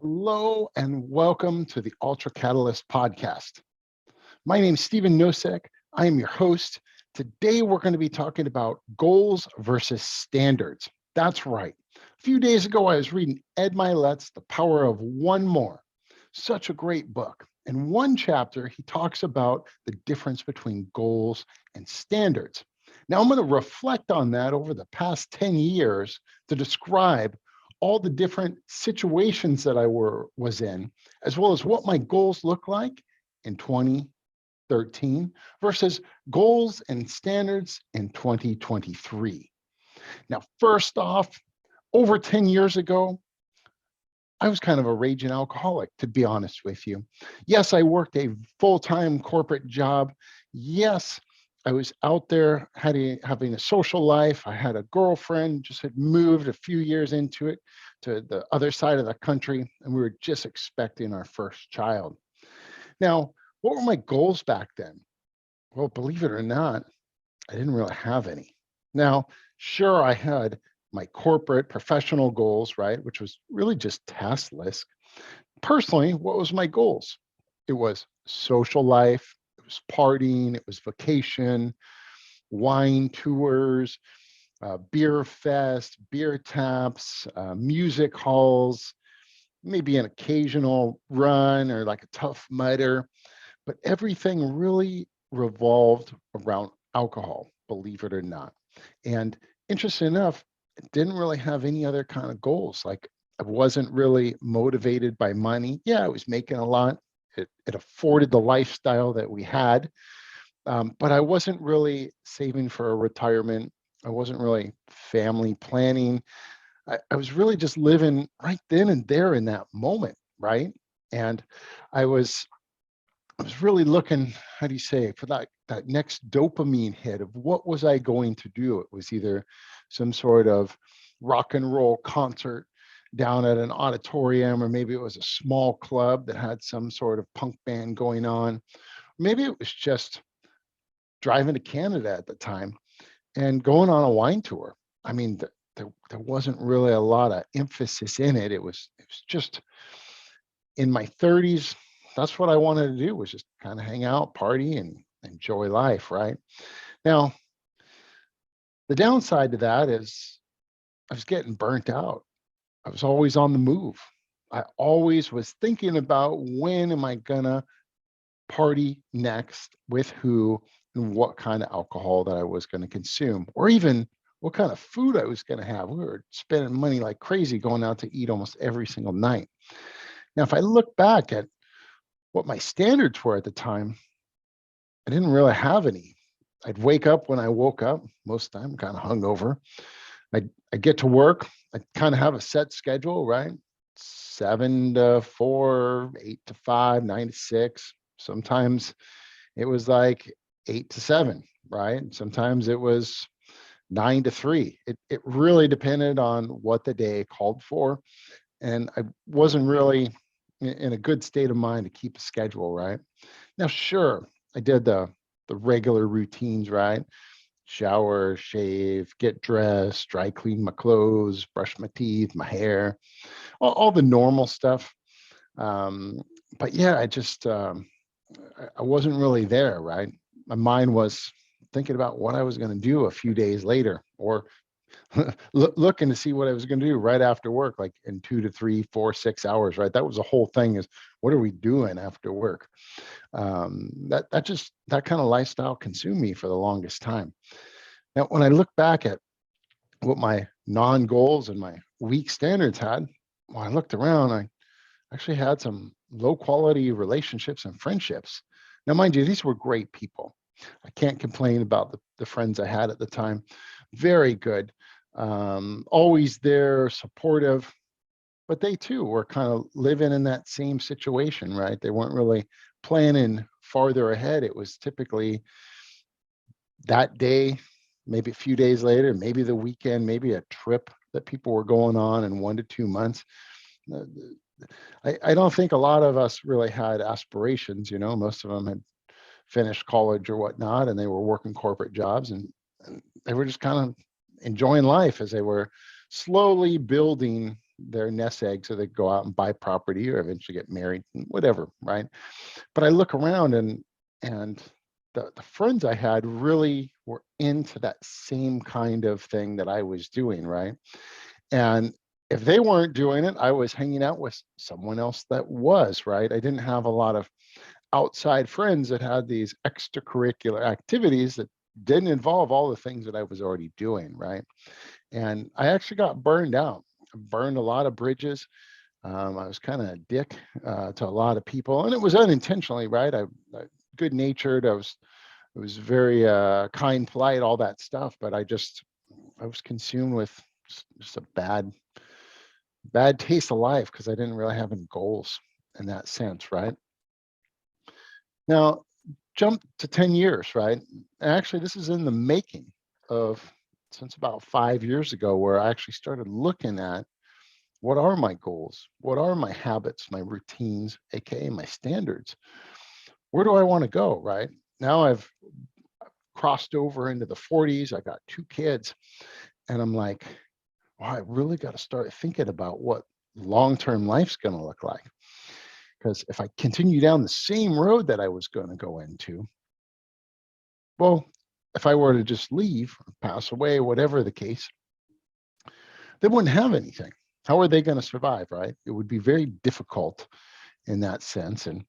Hello and welcome to the Ultra Catalyst podcast. My name is Stephen Nosek. I am your host. Today we're going to be talking about goals versus standards. That's right. A few days ago, I was reading Ed Milet's The Power of One More. Such a great book. In one chapter, he talks about the difference between goals and standards. Now, I'm going to reflect on that over the past 10 years to describe all the different situations that I was in, as well as what my goals look like in 2013 versus goals and standards in 2023. Now, first off, over 10 years ago, I was kind of a raging alcoholic, to be honest with you. Yes, I worked a full-time corporate job. Yes, I was out there having a social life. I had a girlfriend, just had moved a few years into it to the other side of the country, and we were just expecting our first child. Now, what were my goals back then? Well, believe it or not, I didn't really have any. Now, sure, I had my corporate professional goals, right, which was really just task lists. Personally, what was my goals? It was social life, it was partying, it was vacation, wine tours, beer fest, beer taps, music halls, maybe an occasional run or like a tough mudder, but everything really revolved around alcohol, believe it or not. And interesting enough, I didn't really have any other kind of goals. Like I wasn't really motivated by money. Yeah, I was making a lot. It afforded the lifestyle that we had, but I wasn't really saving for a retirement. I wasn't really family planning. I was really just living right then and there in that moment, right? And I was I was really looking, how do you say, for that next dopamine hit of what was I going to do? It was either some sort of rock and roll concert down at an auditorium, or maybe it was a small club that had some sort of punk band going on. Maybe it was just driving to Canada at the time and going on a wine tour. I mean, there wasn't really a lot of emphasis in it. It was just in my 30s, that's what I wanted to do, was just kind of hang out, party, and enjoy life, right? Now, the downside to that is I was getting burnt out. I was always on the move. I always was thinking about when am I gonna party next, with who, and what kind of alcohol that I was going to consume, or even what kind of food I was going to have. We were spending money like crazy going out to eat almost every single night. Now, if I look back at what my standards were at the time, I didn't really have any. I'd wake up when I woke up, most of the time, kind of hungover. I'd get to work. I'd kind of have a set schedule, right? 7 to 4, 8 to 5, 9 to 6. Sometimes it was like 8 to 7, right? Sometimes it was 9 to 3. It really depended on what the day called for. And I wasn't really in a good state of mind to keep a schedule, right? Now, sure, I did the regular routines, right? Shower, shave, get dressed, dry clean my clothes, brush my teeth, my hair, all the normal stuff. Um, but yeah, I wasn't really there, right? My mind was thinking about what I was going to do a few days later, or looking to see what I was going to do right after work, like in 2 to 3, 4, 6 hours, right? That was the whole thing, is what are we doing after work? That kind of lifestyle consumed me for the longest time. Now, when I look back at what my non-goals and my weak standards had, when I looked around, I actually had some low quality relationships and friendships. Now, mind you, these were great people. I can't complain about the friends I had at the time. Very good. Always there, supportive, but they too were kind of living in that same situation, right? They weren't really planning farther ahead. It was typically that day, maybe a few days later, maybe the weekend, maybe a trip that people were going on in 1 to 2 months. Uh, I don't think a lot of us really had aspirations. Most of them had finished college or whatnot, and they were working corporate jobs, and they were just kind of enjoying life as they were slowly building their nest egg so they go out and buy property or eventually get married, whatever, right? But I look around and the friends I had really were into that same kind of thing that I was doing, right? And if they weren't doing it, I was hanging out with someone else that was, right? I didn't have a lot of outside friends that had these extracurricular activities that didn't involve all the things that I was already doing, right? And I actually got burned out. I burned a lot of bridges. I was kind of a dick to a lot of people, and it was unintentionally, right? I good natured. I was very kind, polite, all that stuff. But I was consumed with just a bad taste of life because I didn't really have any goals in that sense, right? Now, jump to 10 years, right? Actually, this is in the making of since about 5 years ago, where I actually started looking at what are my goals? What are my habits, my routines, AKA my standards? Where do I want to go, right? Now I've crossed over into the 40s. I got 2 kids, and I'm like, well, I really got to start thinking about what long-term life's going to look like. Because if I continue down the same road that I was going to go into, well, if I were to just leave, pass away, whatever the case, they wouldn't have anything. How are they going to survive, right? It would be very difficult in that sense. And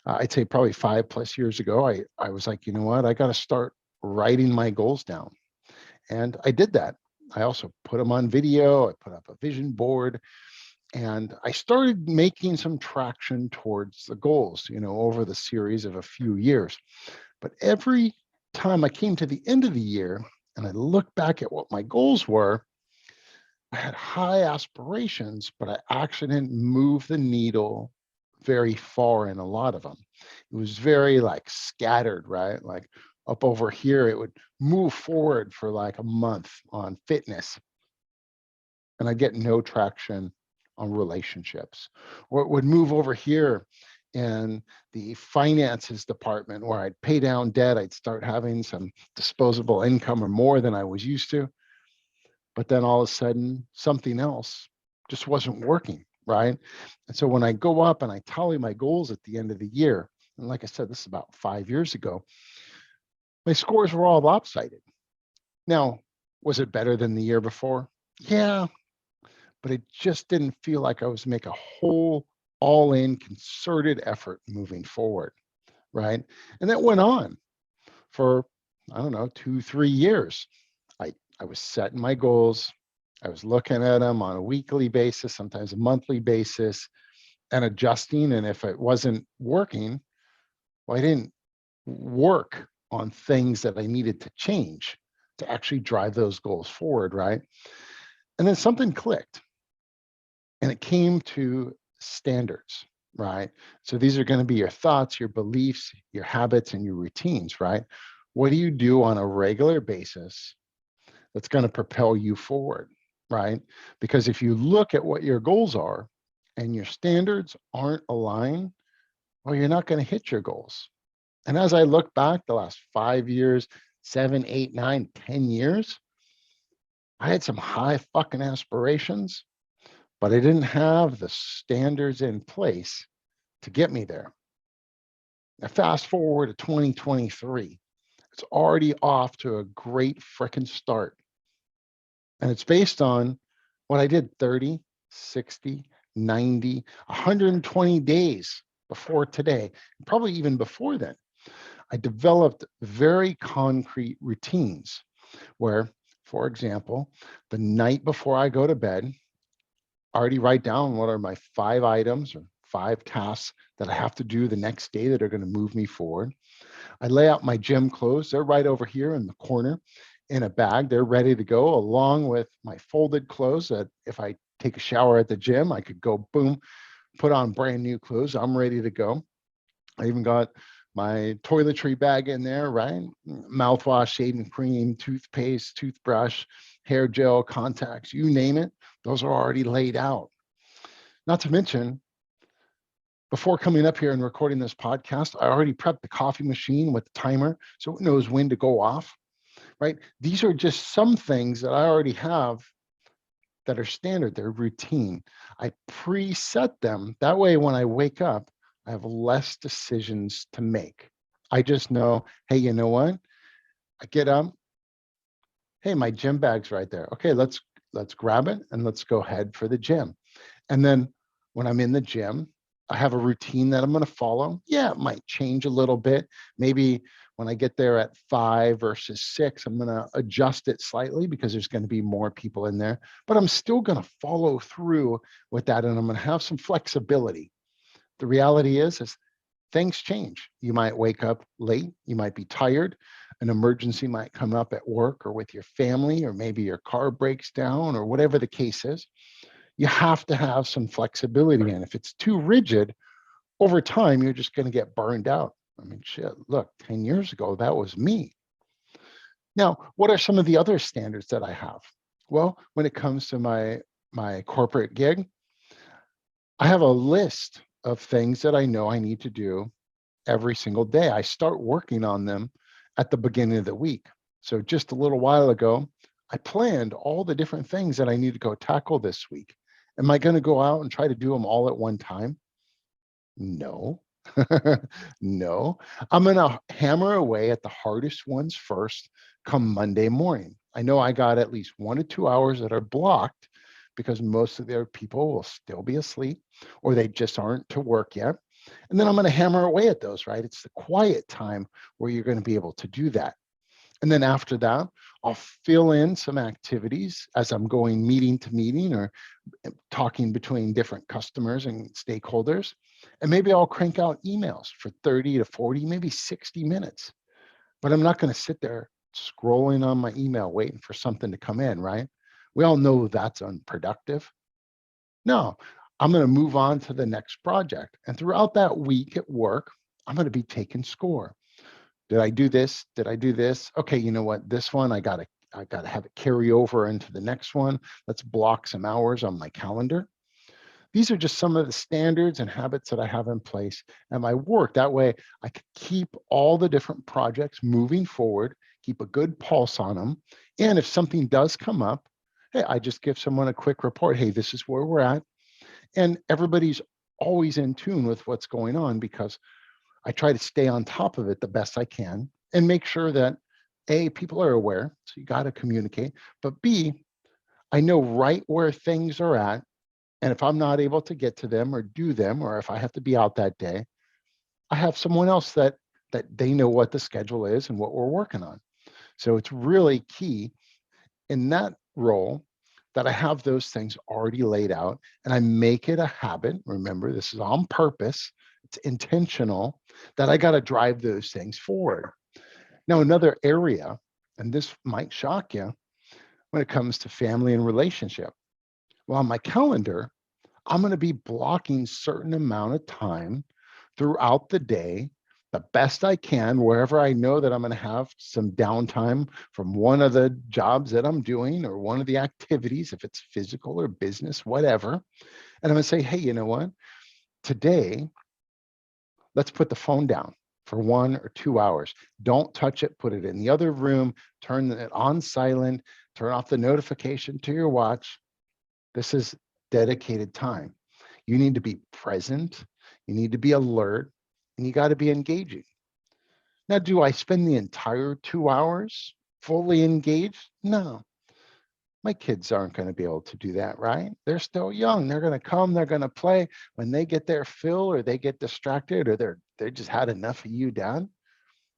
I'd say probably 5+ years ago, I was like, you know what? I got to start writing my goals down. And I did that. I also put them on video. I put up a vision board, and I started making some traction towards the goals, over the series of a few years. But every time I came to the end of the year and I looked back at what my goals were, I had high aspirations, but I actually didn't move the needle very far in a lot of them. It was very like scattered, right? Like up over here, it would move forward for like a month on fitness, and I'd get no traction on relationships. Or it would move over here in the finances department where I'd pay down debt, I'd start having some disposable income or more than I was used to. But then all of a sudden, something else just wasn't working, right? And so when I go up and I tally my goals at the end of the year, and like I said, this is about 5 years ago, my scores were all lopsided. Now, was it better than the year before? Yeah, but it just didn't feel like I was making a whole all in concerted effort moving forward, right? And that went on for, I don't know, 2, 3 years. I was setting my goals. I was looking at them on a weekly basis, sometimes a monthly basis, and adjusting. And if it wasn't working, well, I didn't work on things that I needed to change to actually drive those goals forward, right? And then something clicked, and it came to standards, right? So these are going to be your thoughts, your beliefs, your habits, and your routines, right? What do you do on a regular basis that's going to propel you forward, right? Because if you look at what your goals are and your standards aren't aligned, well, you're not going to hit your goals. And as I look back the last 5 years, 7, 8, 9, 10 years, I had some high fucking aspirations, but I didn't have the standards in place to get me there. Now, fast forward to 2023, it's already off to a great freaking start. And it's based on what I did 30, 60, 90, 120 days before today, probably even before then. I developed very concrete routines where, for example, the night before I go to bed, I already write down what are my 5 items or 5 tasks that I have to do the next day that are going to move me forward. I lay out my gym clothes. They're right over here in the corner in a bag. They're ready to go, along with my folded clothes that if I take a shower at the gym, I could go boom, put on brand new clothes. I'm ready to go. I even got my toiletry bag in there, right? Mouthwash, shaving cream, toothpaste, toothbrush, hair gel, contacts, you name it. Those are already laid out. Not to mention, before coming up here and recording this podcast, I already prepped the coffee machine with the timer so it knows when to go off, right? These are just some things that I already have that are standard, they're routine. I preset them. That way, when I wake up, I have less decisions to make. I just know, hey, you know what? I get up, hey, my gym bag's right there. Okay, let's grab it and let's go head for the gym. And then when I'm in the gym, I have a routine that I'm going to follow. Yeah, it might change a little bit. Maybe when I get there at 5 versus 6, I'm going to adjust it slightly because there's going to be more people in there, but I'm still going to follow through with that, and I'm going to have some flexibility. The reality is things change. You might wake up late, you might be tired, an emergency might come up at work or with your family, or maybe your car breaks down, or whatever the case is. You have to have some flexibility. And if it's too rigid, over time, you're just going to get burned out. I mean, shit, look, 10 years ago, that was me. Now, what are some of the other standards that I have? Well, when it comes to my corporate gig, I have a list of things that I know I need to do every single day. I start working on them at the beginning of the week. So just a little while ago, I planned all the different things that I need to go tackle this week. Am I going to go out and try to do them all at one time? No. No. I'm going to hammer away at the hardest ones first come Monday morning. I know I got at least 1 to 2 hours that are blocked because most of their people will still be asleep or they just aren't to work yet. And then I'm going to hammer away at those, right? It's the quiet time where you're going to be able to do that. And then after that, I'll fill in some activities as I'm going meeting to meeting or talking between different customers and stakeholders. And maybe I'll crank out emails for 30 to 40, maybe 60 minutes. But I'm not going to sit there scrolling on my email waiting for something to come in, right? We all know that's unproductive. No, I'm going to move on to the next project. And throughout that week at work, I'm going to be taking score. Did I do this? Did I do this? Okay, you know what? This one I gotta have it carry over into the next one. Let's block some hours on my calendar. These are just some of the standards and habits that I have in place at my work. That way I can keep all the different projects moving forward, keep a good pulse on them. And if something does come up, hey, I just give someone a quick report. Hey, this is where we're at. And everybody's always in tune with what's going on because I try to stay on top of it the best I can and make sure that A, people are aware. So you got to communicate. But B, I know right where things are at. And if I'm not able to get to them or do them, or if I have to be out that day, I have someone else that they know what the schedule is and what we're working on. So it's really key in that role that I have those things already laid out and I make it a habit. Remember, this is on purpose, it's intentional that I got to drive those things forward. Now, another area, and this might shock you when it comes to family and relationship. Well, on my calendar, I'm going to be blocking certain amount of time throughout the day, the best I can, wherever I know that I'm going to have some downtime from one of the jobs that I'm doing or one of the activities, if it's physical or business, whatever. And I'm going to say, hey, you know what? Today, let's put the phone down for 1 or 2 hours. Don't touch it, put it in the other room, turn it on silent, turn off the notification to your watch. This is dedicated time. You need to be present, you need to be alert, and you got to be engaging. Now, do I spend the entire 2 hours fully engaged? No. My kids aren't going to be able to do that, right? They're still young. They're going to come, they're going to play. When they get their fill or they get distracted or they just had enough of you, Dad,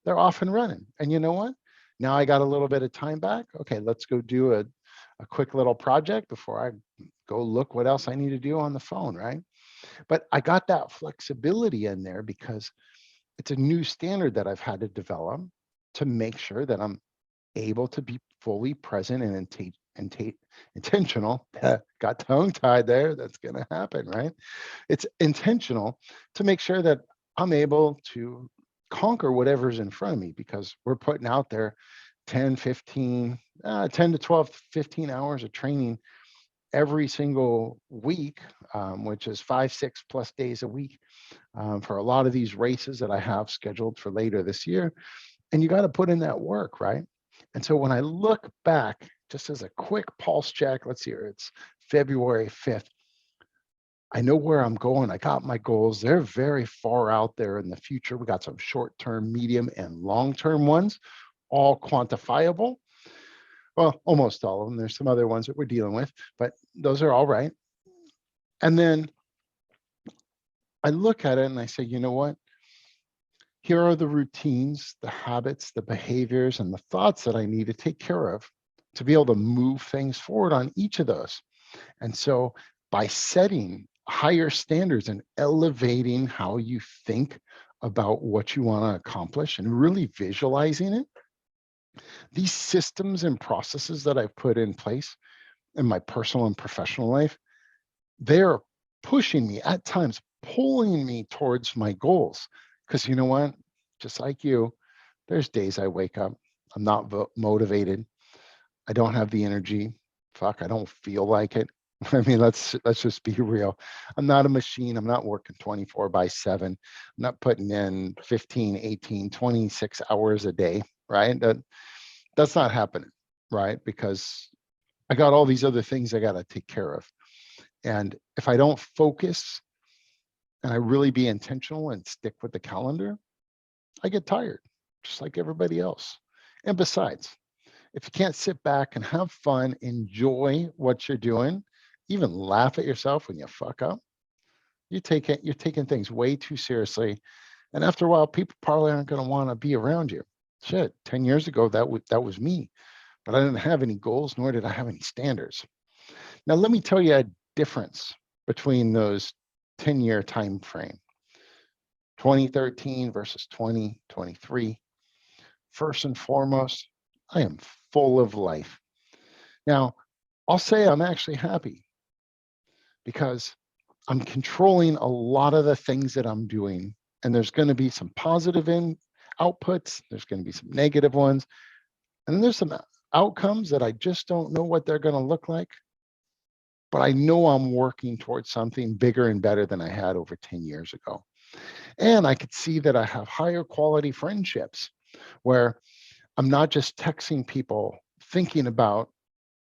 they're off and running. And you know what? Now I got a little bit of time back. Okay, let's go do a quick little project before I go look what else I need to do on the phone, right? But I got that flexibility in there because it's a new standard that I've had to develop to make sure that I'm able to be fully present and intentional. Got tongue tied there. That's going to happen, right? It's intentional to make sure that I'm able to conquer whatever's in front of me because we're putting out there 10, 15, 10 to 12, 15 hours of training every single week, which is 5, 6+ days a week for a lot of these races that I have scheduled for later this year. And you got to put in that work, right? And so when I look back, just as a quick pulse check, let's see here, it's February 5th. I know where I'm going. I got my goals. They're very far out there in the future. We got some short-term, medium, and long-term ones, all quantifiable. Well, almost all of them. There's some other ones that we're dealing with, but those are all right. And then I look at it and I say, you know what? Here are the routines, the habits, the behaviors, and the thoughts that I need to take care of to be able to move things forward on each of those. And so by setting higher standards and elevating how you think about what you want to accomplish and really visualizing it, these systems and processes that I've put in place in my personal and professional life, they're pushing me at times, pulling me towards my goals. Because you know what? Just like you, there's days I wake up, I'm not motivated. I don't have the energy. Fuck, I don't feel like it. I mean, let's just be real. I'm not a machine. I'm not working 24/7. I'm not putting in 15, 18, 26 hours a day, right? That's not happening, right? Because I got all these other things I got to take care of. And if I don't focus and I really be intentional and stick with the calendar, I get tired, just like everybody else. And besides, if you can't sit back and have fun, enjoy what you're doing, even laugh at yourself when you fuck up, you're taking things way too seriously. And after a while, people probably aren't going to want to be around you. Shit, 10 years ago, that was me, but I didn't have any goals, nor did I have any standards. Now, let me tell you a difference between those 10-year time frame, 2013 versus 2023. First and foremost, I am full of life. Now, I'll say I'm actually happy because I'm controlling a lot of the things that I'm doing. And there's going to be some positive outputs, there's going to be some negative ones, and then there's some outcomes that I just don't know what they're going to look like. But I know I'm working towards something bigger and better than I had over 10 years ago. And I could see that I have higher quality friendships where I'm not just texting people thinking about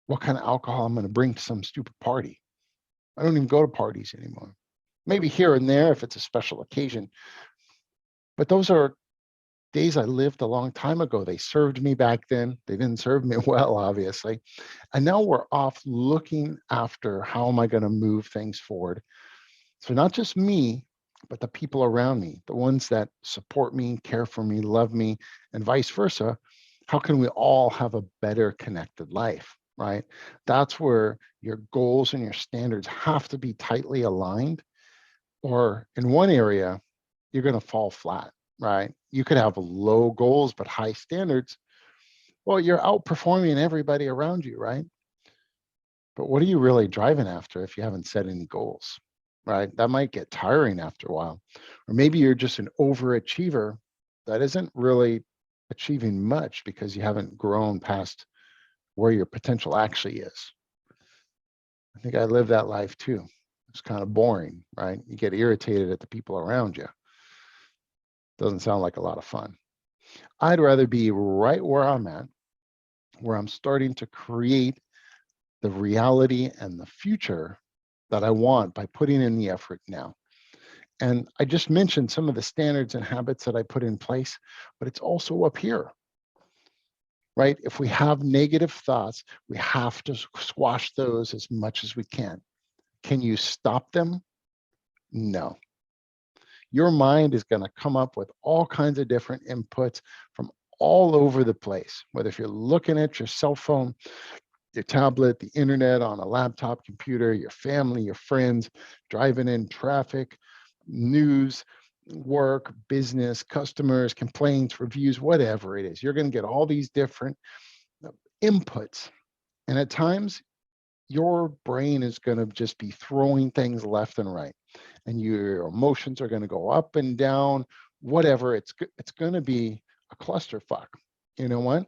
what kind of alcohol I'm going to bring to some stupid party. I don't even go to parties anymore. Maybe here and there if it's a special occasion. But those are days I lived a long time ago. They served me back then. They didn't serve me well, obviously. And now we're off looking after how am I going to move things forward. So not just me, but the people around me, the ones that support me, care for me, love me, and vice versa. How can we all have a better connected life, right? That's where your goals and your standards have to be tightly aligned, or in one area, you're going to fall flat, right? You could have low goals, but high standards. Well, you're outperforming everybody around you, right? But what are you really driving after if you haven't set any goals, right? That might get tiring after a while. Or maybe you're just an overachiever that isn't really achieving much because you haven't grown past where your potential actually is. I think I lived that life too. It's kind of boring, right? You get irritated at the people around you. Doesn't sound like a lot of fun. I'd rather be right where I'm at, where I'm starting to create the reality and the future that I want by putting in the effort now. And I just mentioned some of the standards and habits that I put in place, but it's also up here, right? If we have negative thoughts, we have to squash those as much as we can. Can you stop them? No. Your mind is going to come up with all kinds of different inputs from all over the place, whether if you're looking at your cell phone, your tablet, the internet, on a laptop, computer, your family, your friends, driving in traffic, news, work, business, customers, complaints, reviews, whatever it is. You're going to get all these different inputs. And at times, your brain is going to just be throwing things left and right. And your emotions are going to go up and down, whatever. It's going to be a clusterfuck. You know what?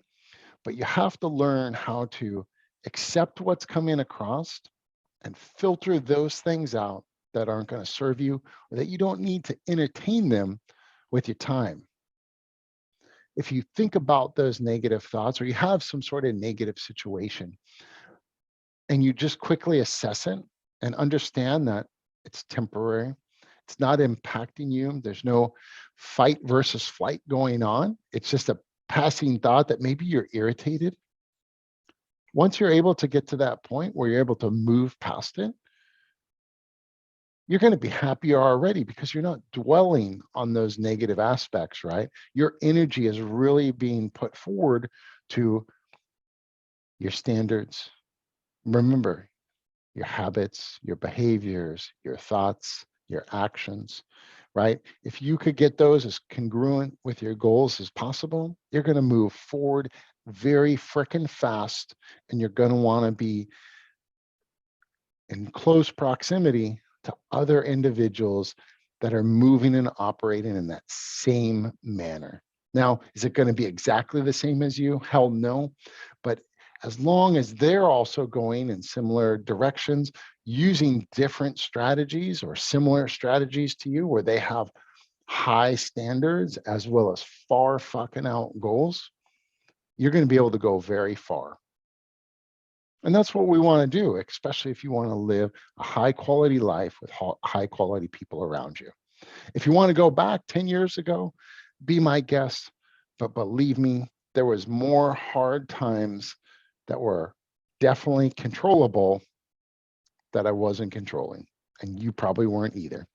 But you have to learn how to accept what's coming across and filter those things out that aren't going to serve you or that you don't need to entertain them with your time. If you think about those negative thoughts or you have some sort of negative situation, and you just quickly assess it and understand that it's temporary, it's not impacting you, there's no fight versus flight going on, it's just a passing thought that maybe you're irritated. Once you're able to get to that point where you're able to move past it, you're going to be happier already because you're not dwelling on those negative aspects, right? Your energy is really being put forward to your standards. Remember, your habits, your behaviors, your thoughts, your actions, right? If you could get those as congruent with your goals as possible, you're going to move forward very frickin' fast, and you're going to want to be in close proximity to other individuals that are moving and operating in that same manner. Now, is it going to be exactly the same as you? Hell no. But as long as they're also going in similar directions, using different strategies or similar strategies to you, where they have high standards as well as far fucking out goals, you're going to be able to go very far. And that's what we want to do, especially if you want to live a high quality life with high quality people around you. If you want to go back 10 years ago, be my guest. But believe me, there was more hard times that were definitely controllable that I wasn't controlling. And you probably weren't either.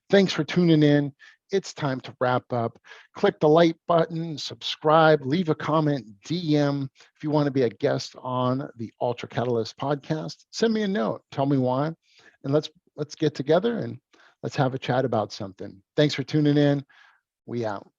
Thanks for tuning in. It's time to wrap up. Click the like button, subscribe, leave a comment, DM. If you want to be a guest on the Ultra Catalyst podcast, send me a note. Tell me why. And let's get together and let's have a chat about something. Thanks for tuning in. We out.